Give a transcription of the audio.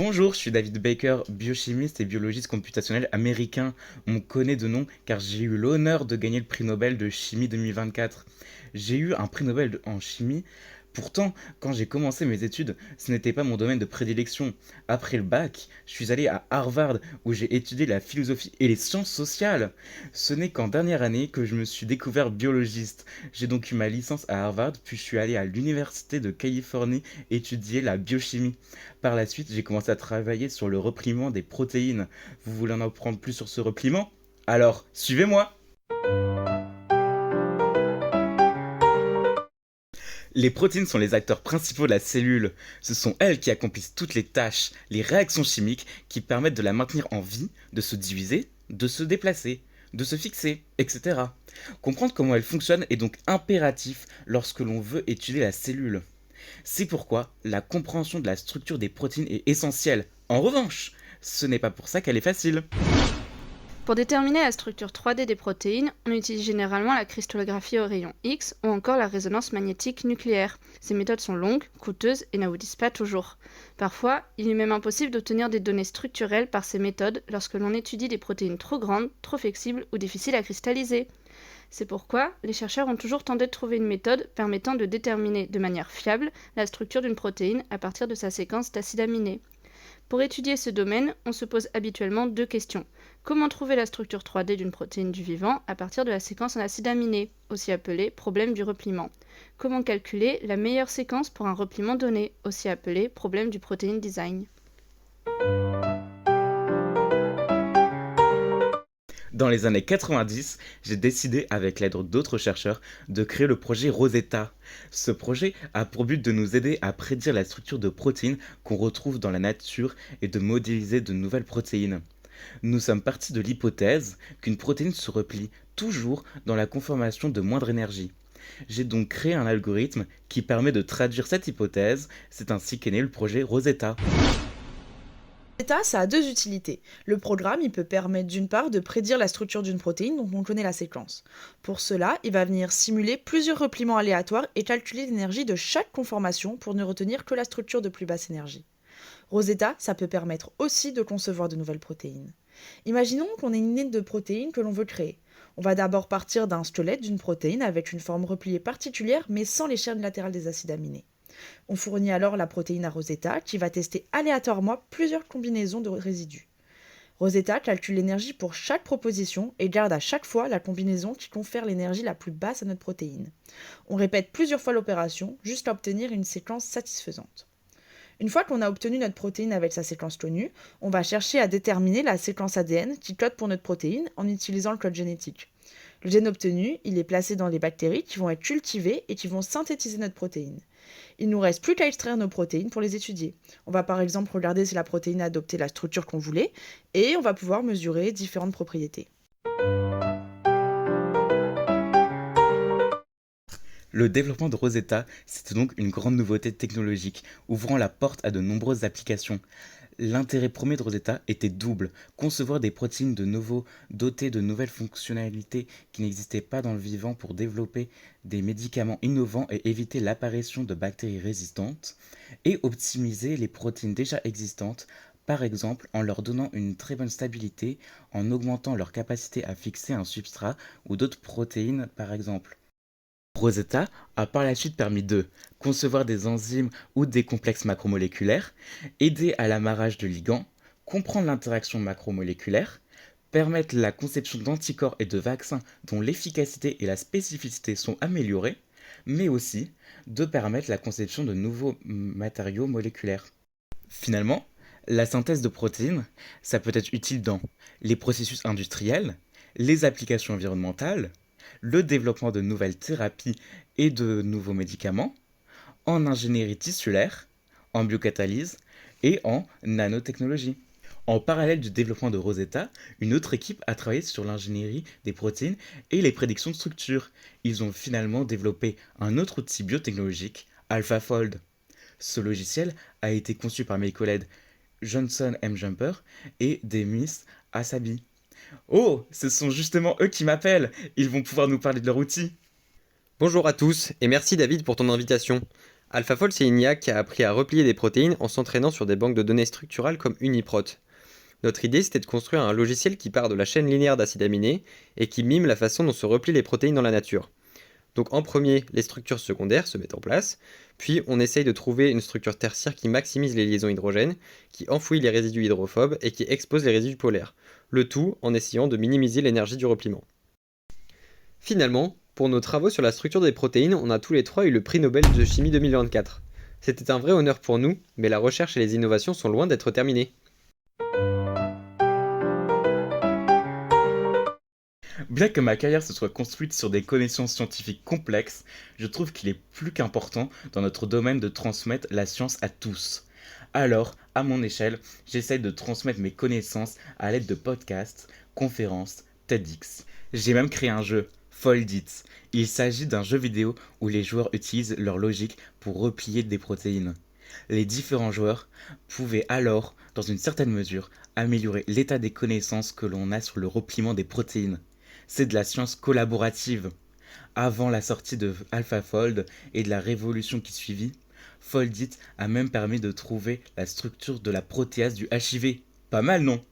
Bonjour, je suis David Baker, biochimiste et biologiste computationnel américain. On me connaît de nom car j'ai eu l'honneur de gagner le prix Nobel de chimie 2024. J'ai eu un prix Nobel en chimie. Pourtant, quand j'ai commencé mes études, ce n'était pas mon domaine de prédilection. Après le bac, je suis allé à Harvard où j'ai étudié la philosophie et les sciences sociales. Ce n'est qu'en dernière année que je me suis découvert biologiste. J'ai donc eu ma licence à Harvard, puis je suis allé à l'Université de Californie étudier la biochimie. Par la suite, j'ai commencé à travailler sur le repliement des protéines. Vous voulez en apprendre plus sur ce repliement? Alors, suivez-moi! Les protéines sont les acteurs principaux de la cellule. Ce sont elles qui accomplissent toutes les tâches, les réactions chimiques qui permettent de la maintenir en vie, de se diviser, de se déplacer, de se fixer, etc. Comprendre comment elles fonctionnent est donc impératif lorsque l'on veut étudier la cellule. C'est pourquoi la compréhension de la structure des protéines est essentielle. En revanche, ce n'est pas pour ça qu'elle est facile. Pour déterminer la structure 3D des protéines, on utilise généralement la cristallographie au rayon X ou encore la résonance magnétique nucléaire. Ces méthodes sont longues, coûteuses et n'aboutissent pas toujours. Parfois, il est même impossible d'obtenir des données structurelles par ces méthodes lorsque l'on étudie des protéines trop grandes, trop flexibles ou difficiles à cristalliser. C'est pourquoi les chercheurs ont toujours tenté de trouver une méthode permettant de déterminer de manière fiable la structure d'une protéine à partir de sa séquence d'acides aminés. Pour étudier ce domaine, on se pose habituellement deux questions. Comment trouver la structure 3D d'une protéine du vivant à partir de la séquence en acides aminés, aussi appelée problème du repliement? Comment calculer la meilleure séquence pour un repliement donné, aussi appelé problème du protein design? Dans les années 90, j'ai décidé, avec l'aide d'autres chercheurs, de créer le projet Rosetta. Ce projet a pour but de nous aider à prédire la structure de protéines qu'on retrouve dans la nature et de modéliser de nouvelles protéines. Nous sommes partis de l'hypothèse qu'une protéine se replie toujours dans la conformation de moindre énergie. J'ai donc créé un algorithme qui permet de traduire cette hypothèse, c'est ainsi qu'est né le projet Rosetta. Rosetta, ça a deux utilités. Le programme, il peut permettre d'une part de prédire la structure d'une protéine dont on connaît la séquence. Pour cela, il va venir simuler plusieurs repliements aléatoires et calculer l'énergie de chaque conformation pour ne retenir que la structure de plus basse énergie. Rosetta, ça peut permettre aussi de concevoir de nouvelles protéines. Imaginons qu'on ait une ligne de protéines que l'on veut créer. On va d'abord partir d'un squelette d'une protéine avec une forme repliée particulière mais sans les chaînes latérales des acides aminés. On fournit alors la protéine à Rosetta qui va tester aléatoirement plusieurs combinaisons de résidus. Rosetta calcule l'énergie pour chaque proposition et garde à chaque fois la combinaison qui confère l'énergie la plus basse à notre protéine. On répète plusieurs fois l'opération jusqu'à obtenir une séquence satisfaisante. Une fois qu'on a obtenu notre protéine avec sa séquence connue, on va chercher à déterminer la séquence ADN qui code pour notre protéine en utilisant le code génétique. Le gène obtenu, il est placé dans les bactéries qui vont être cultivées et qui vont synthétiser notre protéine. Il ne nous reste plus qu'à extraire nos protéines pour les étudier. On va par exemple regarder si la protéine a adopté la structure qu'on voulait et on va pouvoir mesurer différentes propriétés. Le développement de Rosetta, c'était donc une grande nouveauté technologique, ouvrant la porte à de nombreuses applications. L'intérêt premier de Rosetta était double: concevoir des protéines de nouveau dotées de nouvelles fonctionnalités qui n'existaient pas dans le vivant pour développer des médicaments innovants et éviter l'apparition de bactéries résistantes, et optimiser les protéines déjà existantes, par exemple en leur donnant une très bonne stabilité, en augmentant leur capacité à fixer un substrat ou d'autres protéines par exemple. Rosetta a par la suite permis de concevoir des enzymes ou des complexes macromoléculaires, aider à l'amarrage de ligands, comprendre l'interaction macromoléculaire, permettre la conception d'anticorps et de vaccins dont l'efficacité et la spécificité sont améliorées, mais aussi de permettre la conception de nouveaux matériaux moléculaires. Finalement, la synthèse de protéines, ça peut être utile dans les processus industriels, les applications environnementales, le développement de nouvelles thérapies et de nouveaux médicaments, en ingénierie tissulaire, en biocatalyse et en nanotechnologie. En parallèle du développement de Rosetta, une autre équipe a travaillé sur l'ingénierie des protéines et les prédictions de structure. Ils ont finalement développé un autre outil biotechnologique, AlphaFold. Ce logiciel a été conçu par mes collègues Johnson M. Jumper et Demis Asabi. Oh, ce sont justement eux qui m'appellent. Ils vont pouvoir nous parler de leur outil. Bonjour à tous et merci David pour ton invitation. AlphaFold, c'est une IA qui a appris à replier des protéines en s'entraînant sur des banques de données structurales comme UniProt. Notre idée, c'était de construire un logiciel qui part de la chaîne linéaire d'acides aminés et qui mime la façon dont se replient les protéines dans la nature. Donc en premier, les structures secondaires se mettent en place, puis on essaye de trouver une structure tertiaire qui maximise les liaisons hydrogènes, qui enfouit les résidus hydrophobes et qui expose les résidus polaires, le tout en essayant de minimiser l'énergie du repliement. Finalement, pour nos travaux sur la structure des protéines, on a tous les trois eu le prix Nobel de chimie 2024. C'était un vrai honneur pour nous, mais la recherche et les innovations sont loin d'être terminées. Bien que ma carrière se soit construite sur des connaissances scientifiques complexes, je trouve qu'il est plus qu'important dans notre domaine de transmettre la science à tous. Alors, à mon échelle, j'essaye de transmettre mes connaissances à l'aide de podcasts, conférences, TEDx. J'ai même créé un jeu, Foldit. Il s'agit d'un jeu vidéo où les joueurs utilisent leur logique pour replier des protéines. Les différents joueurs pouvaient alors, dans une certaine mesure, améliorer l'état des connaissances que l'on a sur le repliement des protéines. C'est de la science collaborative. Avant la sortie de AlphaFold et de la révolution qui suivit, Foldit a même permis de trouver la structure de la protéase du HIV. Pas mal, non?